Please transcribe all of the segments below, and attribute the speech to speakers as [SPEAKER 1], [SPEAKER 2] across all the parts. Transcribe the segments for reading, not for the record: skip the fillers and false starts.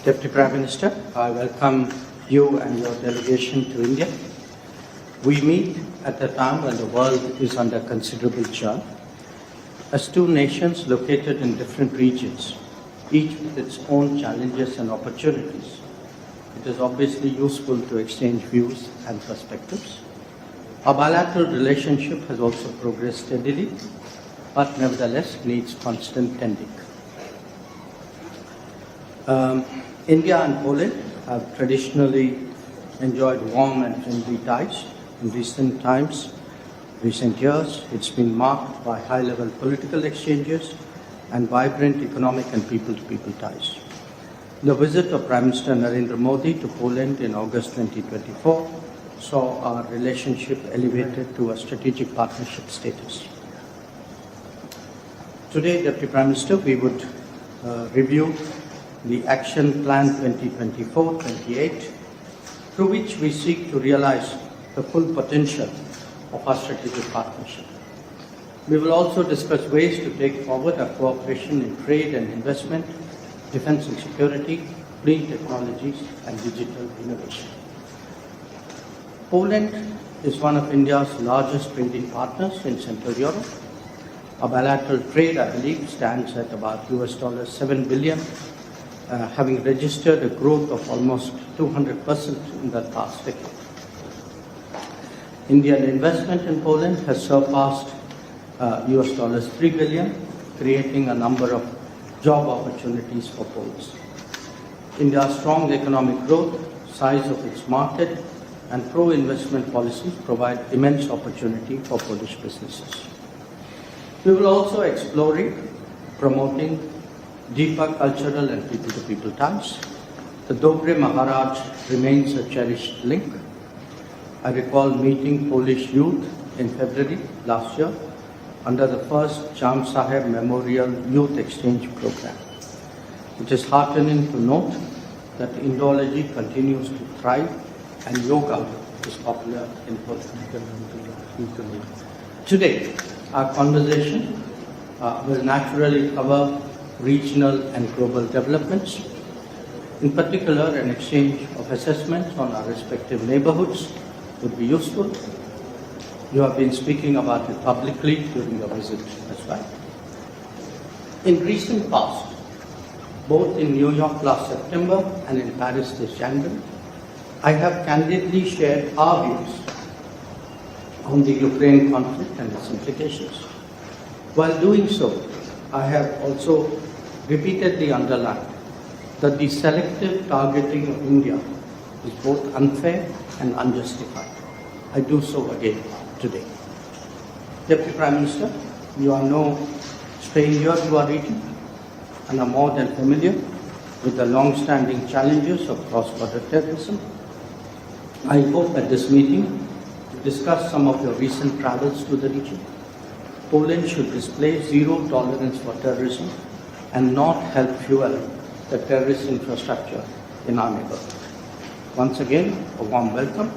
[SPEAKER 1] Deputy Prime Minister, I welcome you and your delegation to India. We meet at a time when the world is under considerable churn. As two nations located in different regions, each with its own challenges and opportunities, it is obviously useful to exchange views and perspectives. Our bilateral relationship has also progressed steadily, but nevertheless needs constant tending. India and Poland have traditionally enjoyed warm and friendly ties. In recent years, it's been marked by high-level political exchanges and vibrant economic and people-to-people ties. The visit of Prime Minister Narendra Modi to Poland in August 2024 saw our relationship elevated to a strategic partnership status. Today, Deputy Prime Minister, we would review the Action Plan 2024-28, through which we seek to realize the full potential of our strategic partnership. We will also discuss ways to take forward our cooperation in trade and investment, defense and security, clean technologies, and digital innovation. Poland is one of India's largest trading partners in Central Europe. Our bilateral trade, I believe, stands at about $7 billion, having registered a growth of almost 200% in the past decade. Indian investment in Poland has surpassed $3 billion, creating a number of job opportunities for Poles. India's strong economic growth, size of its market, and pro-investment policies provide immense opportunity for Polish businesses. We will also explore promoting deeper cultural and people-to-people ties. The Dobre Maharaj remains a cherished link. I recall meeting Polish youth in February last year under the first Cham Saheb Memorial Youth Exchange Program. It is heartening to note that Indology continues to thrive and yoga is popular in Poland. Today, our conversation will naturally cover regional and global developments. In particular, an exchange of assessments on our respective neighborhoods would be useful. You have been speaking about it publicly during your visit as well. In recent past, both in New York last September and in Paris this January, I have candidly shared our views on the Ukraine conflict and its implications. While doing so, I have also repeatedly underlined that the selective targeting of India is both unfair and unjustified. I do so again today. Deputy Prime Minister, you are no stranger to our region and are more than familiar with the long-standing challenges of cross-border terrorism. I hope at this meeting to discuss some of your recent travels to the region. Poland should display zero tolerance for terrorism and not help fuel the terrorist infrastructure in our neighborhood. Once again, a warm welcome,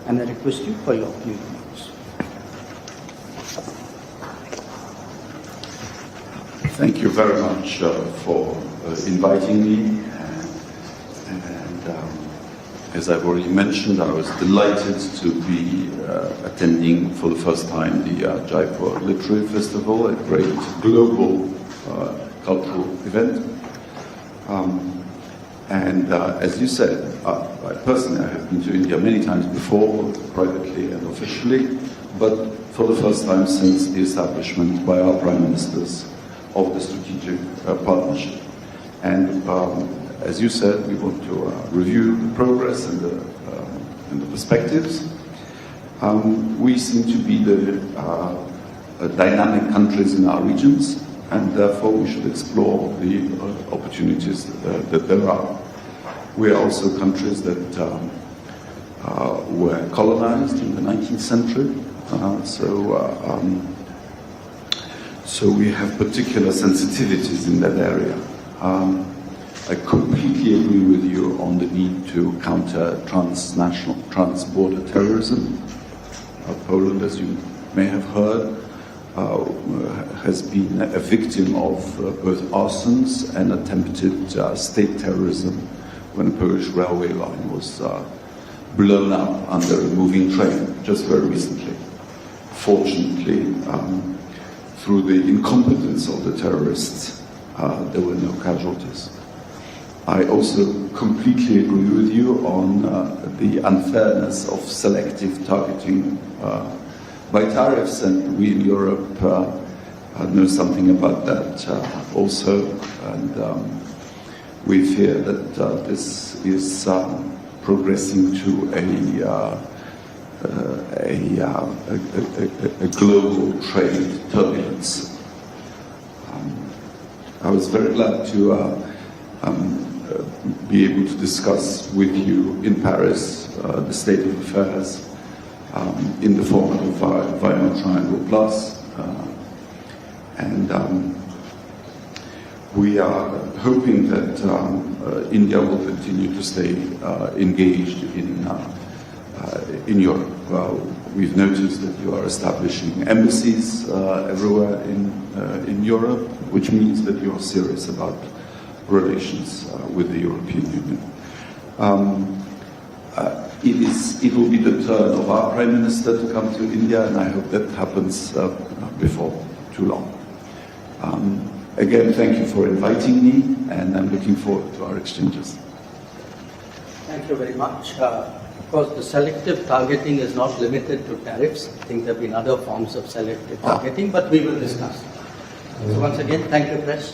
[SPEAKER 1] and I request you for your opening remarks.
[SPEAKER 2] Thank you very much for inviting me. As I've already mentioned, I was delighted to be attending for the first time the Jaipur Literary Festival, a great global cultural event. As you said, I personally have been to India many times before, privately and officially, but for the first time since the establishment by our Prime Ministers of the strategic partnership. And as you said, we want to review the progress and the perspectives. We seem to be the dynamic countries in our regions, and therefore we should explore the opportunities that there are. We are also countries that were colonized in the 19th century, so we have particular sensitivities in that area. I completely agree with you on the need to counter transnational, trans-border terrorism. Poland, as you may have heard, has been a victim of both arsons and attempted state terrorism when a Polish railway line was blown up under a moving train just very recently. Fortunately, through the incompetence of the terrorists, there were no casualties. I also completely agree with you on the unfairness of selective targeting by tariffs, and we in Europe know something about that also, and we fear that this is progressing to a global trade turbulence. I was very glad to be able to discuss with you in Paris the state of affairs in the format of Weimar Triangle Plus, and we are hoping that India will continue to stay engaged in Europe. We've noticed that you are establishing embassies everywhere in Europe, which means that you are serious about relations with the European Union. It will be the turn of our Prime Minister to come to India, and I hope that happens before too long. Again, thank you for inviting me, and I'm looking forward to our exchanges.
[SPEAKER 1] Thank you very much. Of course, the selective targeting is not limited to tariffs. I think there have been other forms of selective targeting, but we will discuss. So once again, thank you, Press.